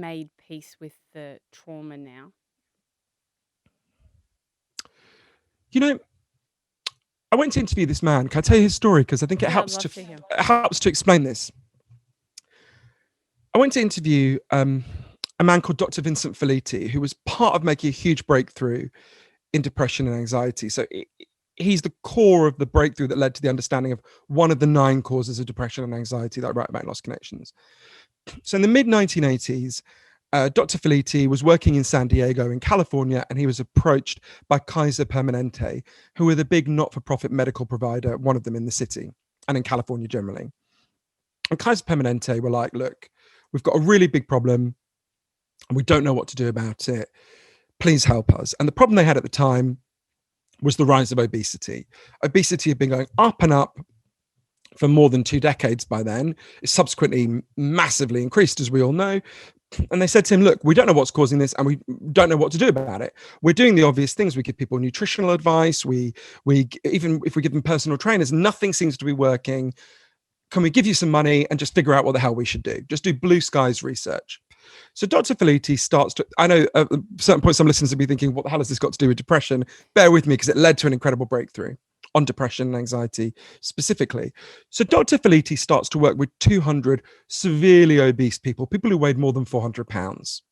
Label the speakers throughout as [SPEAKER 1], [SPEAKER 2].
[SPEAKER 1] made peace with the trauma now?
[SPEAKER 2] You know, I went to interview this man. Can I tell you his story? Because I think
[SPEAKER 1] Yeah, I'd love to hear.
[SPEAKER 2] it helps to explain this. I went to interview a man called Dr. Vincent Felitti, who was part of making a huge breakthrough in depression and anxiety. So he's the core of the breakthrough that led to the understanding of one of the 9 causes of depression and anxiety that I write about in Lost Connections. So in the mid 1980s, Dr. Felitti was working in San Diego in California, and he was approached by Kaiser Permanente, who were the big not-for-profit medical provider, one of them in the city and in California generally. And Kaiser Permanente were like, look, we've got a really big problem and we don't know what to do about it. Please help us. And the problem they had at the time was the rise of obesity. Obesity had been going up and up for more than 2 decades by then. It subsequently massively increased, as we all know. And they said to him, look, we don't know what's causing this and we don't know what to do about it. We're doing the obvious things. We give people nutritional advice. We even if we give them personal trainers, nothing seems to be working. Can we give you some money and just figure out what the hell we should do? Just do blue skies research. So Dr. Felitti starts to, I know at a certain point some listeners will be thinking, what the hell has this got to do with depression? Bear with me, because it led to an incredible breakthrough on depression and anxiety specifically. So Dr. Felitti starts to work with 200 severely obese people who weighed more than 400 pounds.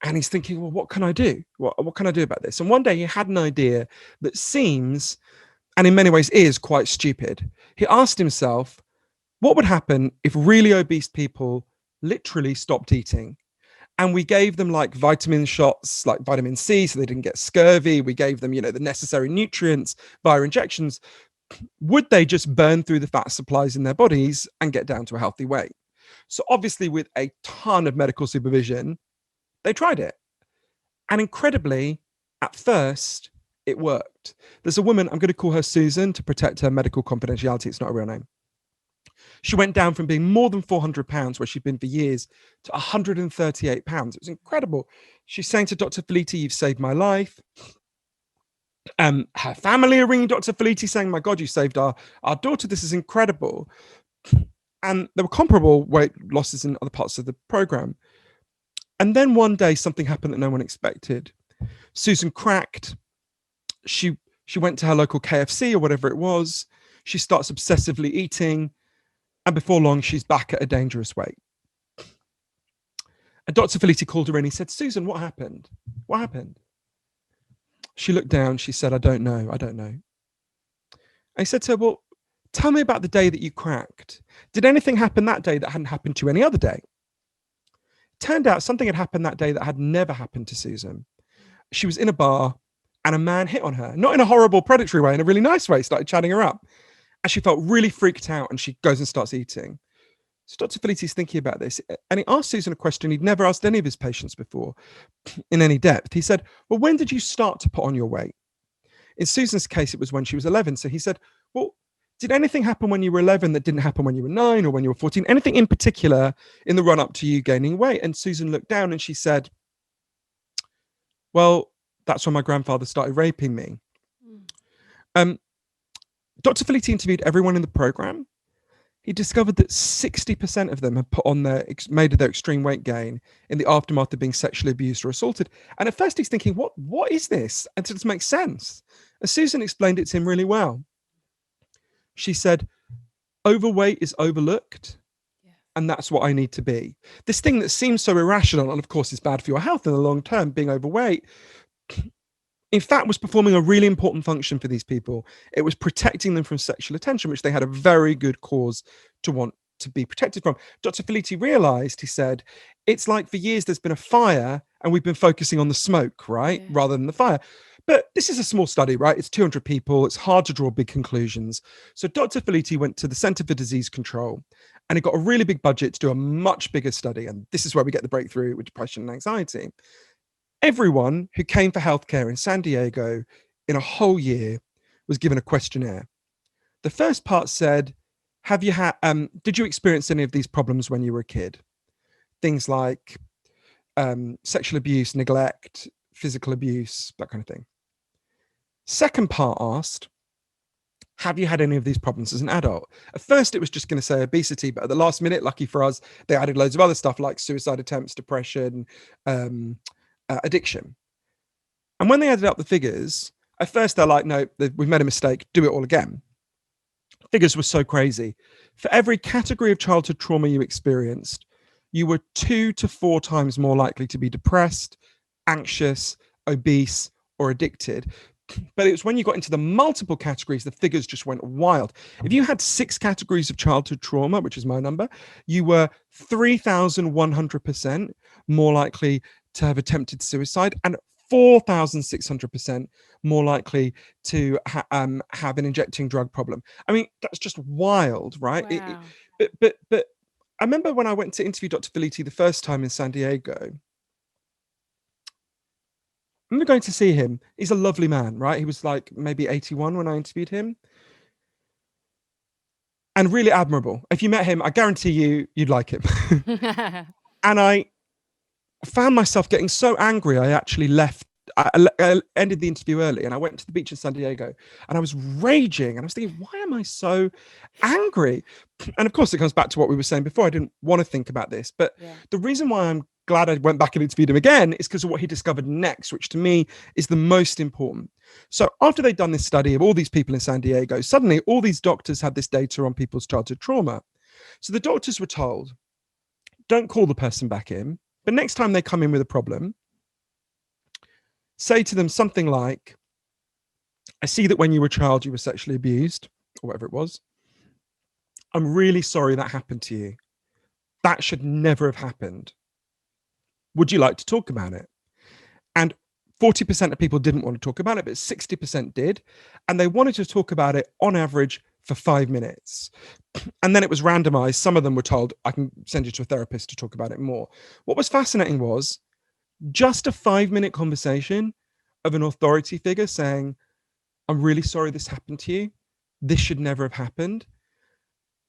[SPEAKER 2] And he's thinking, well, what can I do? What can I do about this? And one day he had an idea that seems, and in many ways is, quite stupid. He asked himself, what would happen if really obese people literally stopped eating? And we gave them like vitamin shots, like vitamin C, so they didn't get scurvy. We gave them, the necessary nutrients via injections. Would they just burn through the fat supplies in their bodies and get down to a healthy weight? So obviously, with a ton of medical supervision, they tried it. And incredibly, at first, it worked. There's a woman, I'm going to call her Susan to protect her medical confidentiality. It's not a real name. She went down from being more than 400 pounds, where she'd been for years, to 138 pounds. It was incredible. She's saying to Dr. Felitti, you've saved my life. Her family are ringing Dr. Felitti saying, my God, you saved our daughter. This is incredible. And there were comparable weight losses in other parts of the program. And then one day, something happened that no one expected. Susan cracked. She went to her local KFC or whatever it was. She starts obsessively eating. And before long, she's back at a dangerous weight. And Dr. Felitti called her in. He said, Susan, what happened? What happened? She looked down. She said, I don't know. And he said to her, well, tell me about the day that you cracked. Did anything happen that day that hadn't happened to you any other day? Turned out something had happened that day that had never happened to Susan. She was in a bar and a man hit on her, not in a horrible predatory way, in a really nice way, started chatting her up. And she felt really freaked out, and she goes and starts eating. So Dr. Felitti's thinking about this, and he asked Susan a question he'd never asked any of his patients before in any depth. He said, well, when did you start to put on your weight? In Susan's case, it was when she was 11. So he said, well, did anything happen when you were 11 that didn't happen when you were 9 or when you were 14? Anything in particular in the run up to you gaining weight? And Susan looked down and she said, well, that's when my grandfather started raping me. Dr. Felitti interviewed everyone in the program. He discovered that 60% of them had made their extreme weight gain in the aftermath of being sexually abused or assaulted. And at first he's thinking, what is this? And it makes sense. And Susan explained it to him really well. She said, overweight is overlooked. And that's what I need to be. This thing that seems so irrational, and of course is bad for your health in the long term, being overweight, in fact, was performing a really important function for these people. It was protecting them from sexual attention, which they had a very good cause to want to be protected from. Dr. Felitti realized, he said, it's like for years there's been a fire and we've been focusing on the smoke, right? Yeah. Rather than the fire. But this is a small study, right? It's 200 people. It's hard to draw big conclusions. So Dr. Felitti went to the Center for Disease Control and he got a really big budget to do a much bigger study. And this is where we get the breakthrough with depression and anxiety. Everyone who came for healthcare in San Diego in a whole year was given a questionnaire. The first part said, did you experience any of these problems when you were a kid? Things like sexual abuse, neglect, physical abuse, that kind of thing. Second part asked, have you had any of these problems as an adult? At first, it was just going to say obesity, but at the last minute, lucky for us, they added loads of other stuff like suicide attempts, depression, um, addiction. And when they added up the figures, at first they're like, no, we've made a mistake, do it all again. Figures were so crazy. For every category of childhood trauma you experienced, you were 2 to 4 times more likely to be depressed, anxious, obese, or addicted. But it was when you got into the multiple categories, the figures just went wild. If you had 6 categories of childhood trauma, which is my number, you were 3,100% more likely to have attempted suicide and 4,600% more likely to have an injecting drug problem. I mean, that's just wild, right?
[SPEAKER 1] Wow.
[SPEAKER 2] But I remember when I went to interview Dr. Felitti the first time in San Diego. I remember going to see him. He's a lovely man, right? He was like maybe 81 when I interviewed him. And really admirable. If you met him, I guarantee you'd like him. And I found myself getting so angry, I actually left. I ended the interview early and I went to the beach in San Diego and I was raging and I was thinking, why am I so angry? And of course, it comes back to what we were saying before. I didn't want to think about this, but the reason why I'm glad I went back and interviewed him again is because of what he discovered next, which to me is the most important. So after they'd done this study of all these people in San Diego, suddenly all these doctors had this data on people's childhood trauma. So the doctors were told, don't call the person back in, but next time they come in with a problem, say to them something like, I see that when you were a child, you were sexually abused, or whatever it was. I'm really sorry that happened to you. That should never have happened. Would you like to talk about it? And 40% of people didn't want to talk about it, but 60% did. And they wanted to talk about it on average for 5 minutes. And then it was randomized. Some of them were told, I can send you to a therapist to talk about it more. What was fascinating was just a 5-minute conversation of an authority figure saying, I'm really sorry this happened to you. This should never have happened,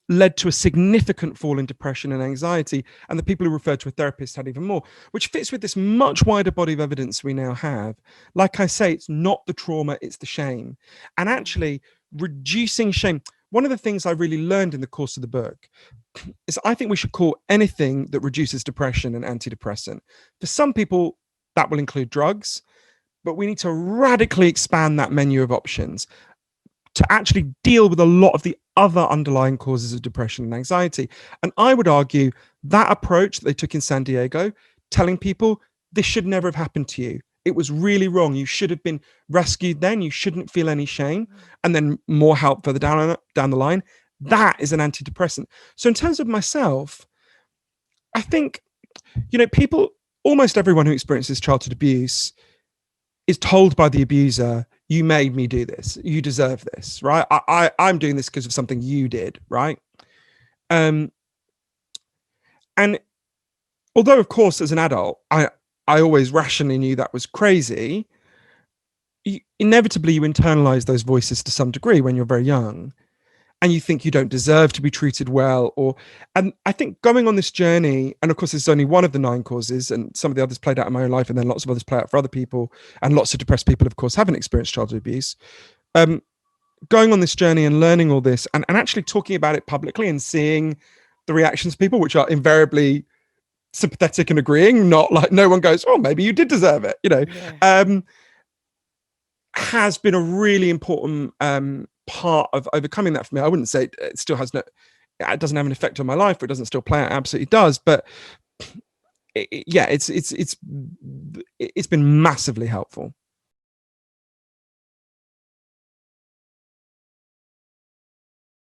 [SPEAKER 2] led to a significant fall in depression and anxiety. And the people who referred to a therapist had even more, which fits with this much wider body of evidence we now have. Like I say, it's not the trauma, it's the shame. And actually reducing shame. One of the things I really learned in the course of the book is I think we should call anything that reduces depression an antidepressant. For some people, that will include drugs, but we need to radically expand that menu of options to actually deal with a lot of the other underlying causes of depression and anxiety. And I would argue that approach that they took in San Diego, telling people this should never have happened to you. It was really wrong. You should have been rescued then. You shouldn't feel any shame. And then more help further down the line. That is an antidepressant. So in terms of myself, I think, people, almost everyone who experiences childhood abuse is told by the abuser, you made me do this. You deserve this, right? I'm doing this because of something you did, right? And although, of course, as an adult, I always rationally knew that was crazy, inevitably you internalize those voices to some degree when you're very young. And you think you don't deserve to be treated well, and I think going on this journey, and of course, this is only one of the 9 causes, and some of the others played out in my own life, and then lots of others play out for other people, and lots of depressed people, of course, haven't experienced childhood abuse. Going on this journey and learning all this, and actually talking about it publicly and seeing the reactions of people, which are invariably sympathetic and agreeing, not like no one goes, oh, maybe you did deserve it, has been a really important part of overcoming that for me. I wouldn't say it still has it doesn't have an effect on my life, or it doesn't still play out. It absolutely does, but it's been massively helpful.